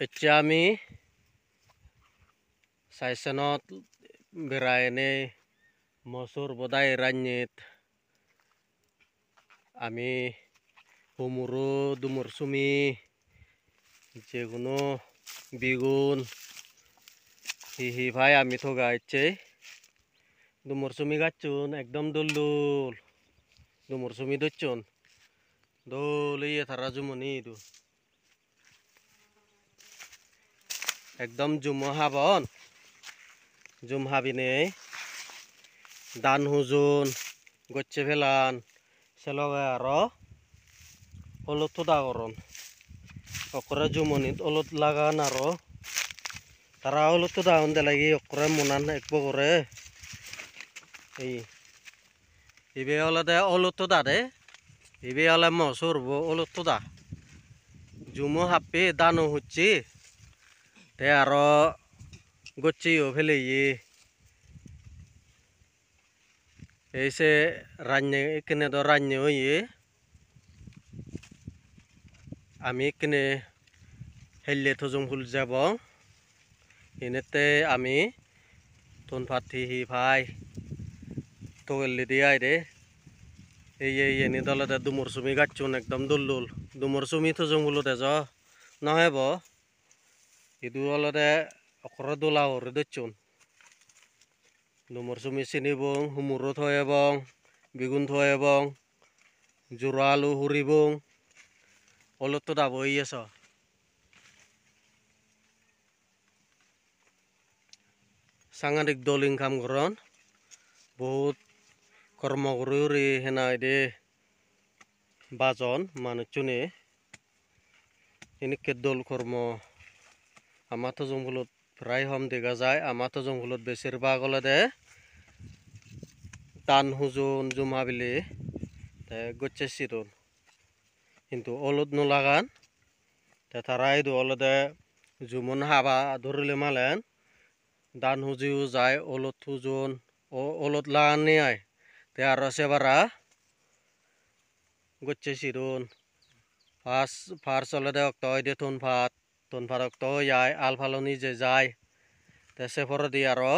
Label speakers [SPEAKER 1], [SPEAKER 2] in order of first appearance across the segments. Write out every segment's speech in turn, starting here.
[SPEAKER 1] এতিয়া আমি চাইচনত বেড়ায়নে মসুর বদাই রান্নিত আমি হুমুরু দুমুরসুমি যেগুলো বেগুন হি ভাই আমি তো গাইছে দুমুরসুমি গাচ্ছুন একদম দুলদুল দুমুরসুমি দচ্ছুন দোল ইয়ে তারা জুমনি দু একদম জুম হাবন জুম হাবিনে দান হুজুন গচ্ছে ফেলান সেলগে আরো হলুদ তো দাগরন অকরে জুমনিত হলুদ লাগান আরো তারা হলুদ তো দাগন দেলাগি অকরে মনান একব করে এই ইবে হলে দে হলুদ তো দা দে ইবে হলে মসুর হলুদ তো দা জুমো হাপি দানো হচ্ছি তে আরো গচ্ছিও ফেলে এইসে রান্নে এখানে তো রান্নে হইয়ে আমি এখানে হেললে থজং ফুল যাব এনেতে আমি তুন ফাটি হি ভাই তোগেল্লি দিয়ে আইরে এই এনে দলতে দুমুরসুমি গাচ্ছুন একদম দুলদুল দুমুরসুমি থজং ফুলতে য নহব ইদু অলতে অকরে দোলা হরে দচ্ছুন দুমুরসুমি চিনিবং হুমুরো থয়েবং বেগুন থয়েবং জোড়া আলু হুরিবং অলদ তো দাবো ইয়েছ সাংঘাতিক দল ইনকাম করন বহুত কর্ম করে হেনাই দে বাজন মানুষজনে এনেকে দল কর্ম আমার তো জঙ্গলত প্রায় হম দেখা যায় আমার তো জঙ্গলত বেশিরভাগ হলে দে টান হুজুন জুমা বিলি গচ্ছে সিরুন কিন্তু অলদ নলাগান তারাই দু অলদে জুমন হাবা ধরলে মালেন দান হুজিও যায় অলদ হুজুন অলদ লাগান নিয়ে আয় তে আরো সেবারা গচ্ছে সিরুন ফার্স্ট অলদে অক্ত দে তুন ফাত অক্ত যায় আল ফালো নিজে যায় তে সেফর দিয়ে আরো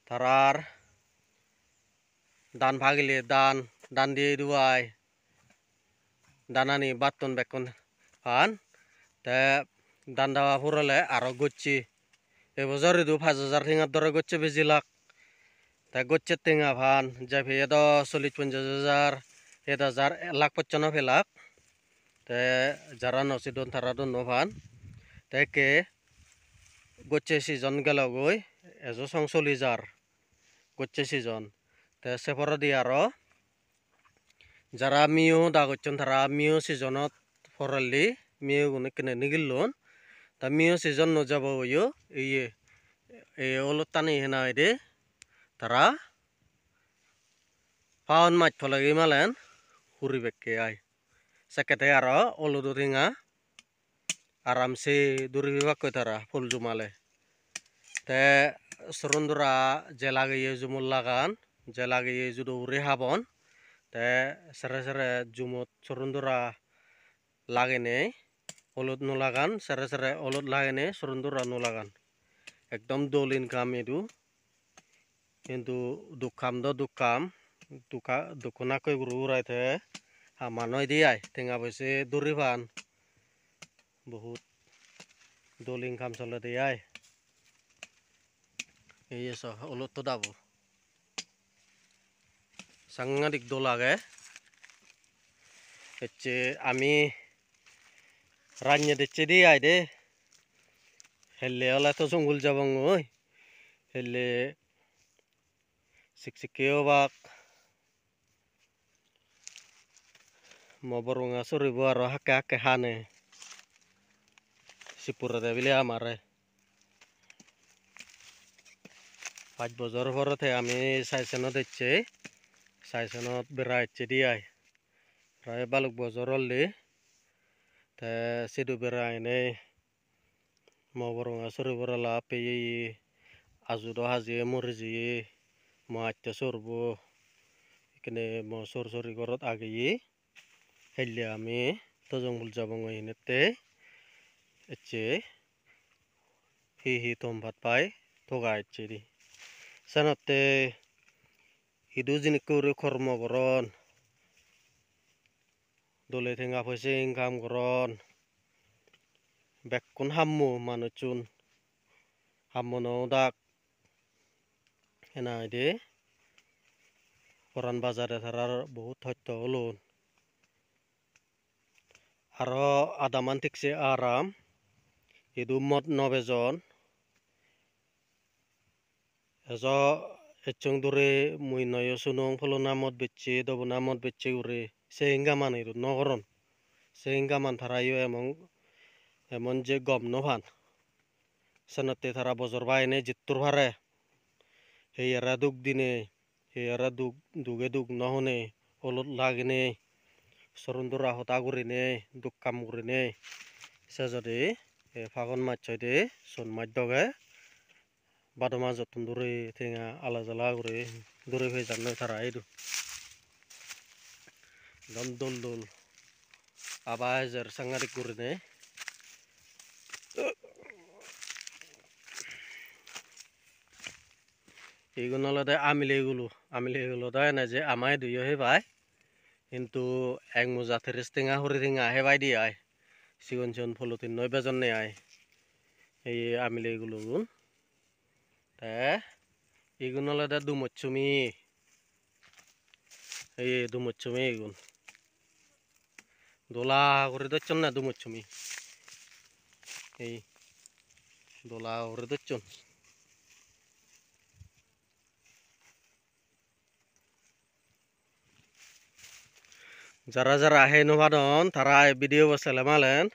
[SPEAKER 1] তারার দান ভাগিলে দান দিয়ে দুয়াই দানানি বাতন বেকন ফান তে দান দাওয়া ফুরলে আরো গচ্ছি এবছর দু 5,000 ঠেঙার দরে গচ্ছে বেশি লাখ তা গচ্ছে টেঙা ফান যাই ফে 40-50,000 1,000 1,95,000 লাখ তে যারা নসিদন তারা দন ফান তে কে গচ্ছে সিজন গেল গই এজো 40,000 গচ্ছে সিজন তে সেফর দিয়ে আরো যারা মিও দাগচ্ছন তারা মিও সিজনত ফরালি মিও গুনে কেনে নিগিলন তা মিও সিজন ন যাব হইও এই অলদ টানি হেনাই দে তারা পাউন মাছ ফলাগি মালেন হুরি বেকে আই সেকেতে আরো অলদ রিঙা আরামসে দুরি বিভাগ তারা ফুল জুমালে তে সরন্দরা যে লাগিয়ে জুমুল লাগান যে লাগিয়ে যদি উড়ে হাবন তে সেরে সেরে জুমত সরন্দরা লাগেনে অলদ নলাগান সেরে সেরে অলদ লাগেনে সরন্দরা নলাগান একদম দল ইনকাম এদু কিন্তু দুকাম কই গুরু রাইতে হামানয় দিয়াই টেঙা বসে দৌড়ি ফান বহুত দল ইনকাম চলে দিয়াই এই অলদ তো দাবো সাংঘাতিক দল আগে হচ্ছে আমি রান্না দিচ্ছি দিয়ে আই দে হেললে হলে তো জঙ্গল যাবং ওই হেললে শিক্ষিকেও বাক মবরঙা সরিব আরো হাকে হানে সিপুরে বিলে আমারে 5 বছর পরতে আমি সাইসনত দিচ্ছি সাইসনত বেড়াইছে দিয়াই প্রায় বালুক বছর হলে তে সিধু বেড়াইনে মবরঙা সরিবর লাভ পেয়ে আজুদ হাজিয়ে মরিজিয়ে মাতে সরব এখানে সর সরি ঘরত আগিয়ে হেললে আমি তো জঙ্গল যাব এনেতে ecce hi tompat pai toga ecce di sanotte hidu jinikko kormo goron dole thenga poise income goron bekkun hammo manuchun hammono dak enaide koran bazare tarar বহুত হত্য হলুন aro adaman tikse aram hidu mod nobejon ejo echung dure mui noyo sunung pholona mod becche dobona mod becche ure se hingaman iru nogoron se hingaman tharayo emon je gom no phan sanotte thara bojor baine jittur phare heyara duk dine heyara duge duk nohone olot lagine sorundura hota gurine duk kam gurine sejodi fagon macchoide son majdoge badoma jotun dure thenga ala jala gure dure phejanno thara edu dom dol dol abajer sangarik gurine egun olode amile gulo da na je amai duyo he bai কিন্তু এক মোজা Therese টেঙা হরি টেঙা Hebei দিয়ে আয় সিগন সিগন ফলতিন নয় বেজন নে আয় এই আমিলে এগুলো গুণ তা এগুন হলে দুমচ্ছুমি এই দুমচ্ছুমি এগুন দোলা করে দিচ্ছন না দুমচ্ছুমি এই দোলা করে দিচ্ছন যারা যারা আহে নবাদন তারা ভিডিও বসালে মালেন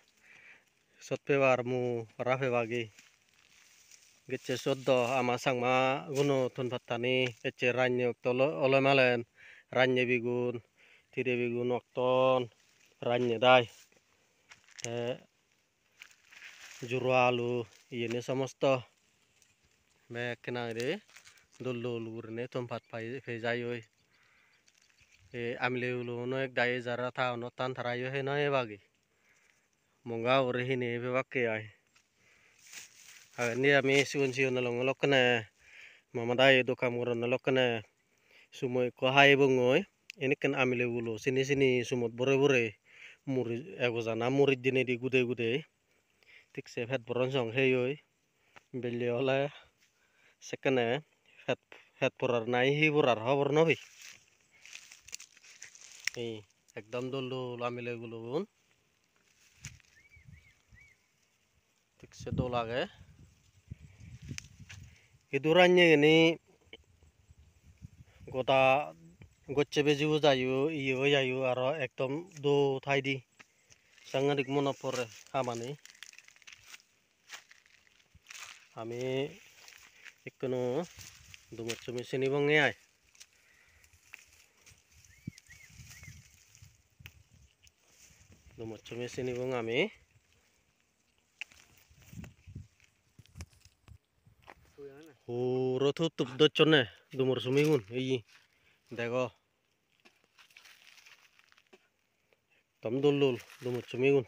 [SPEAKER 1] সৎপেবার মু রাফে বাগি গেছে সদ্য আমার সাংমা গুনো থনপাত্তানি এচে রান্নি অক্তল অলে মালেন রান্নি বিগুন থিরে বিগুন অক্তন রান্নি দাই জুরুয়া আলু ইয়েনে সমস্ত মেক কেনারে দোল দোল গুরনে থনপাত ফে যাই amile ulo no ek dai jara tha no tan tharayo he no e bagi monga ore hi ne be bakke ai ni ami sigon sigon long lokne mama dai do kam goron lokne sumoy ko hai bongoi eniken amile ulo sini sini sumot bore bore muri ego jana murid dine di gude gude tik se phet boron song he oi belle ola sekene phet porar nai hi borar hobor no bi এই একদম দোল দোল আমিলে গুলো ঠিকছে দোল আগে ইদুরান্যে গেনি গোটা গচ্ছে বেজিও যাইও ইয়ে যাইও আর একদম দো থাই দি সাংঘাতিক মনে পড়ে খামানি আমি একনো দুমচ্ছুমি চিনি বঙে আয় দুমচ্ছুমি চিনি বং আমি রথ তুপ দচ্ছনে দুমর সুমিগুন এই দেখো দম দোল দোল দুমর সুমিগুন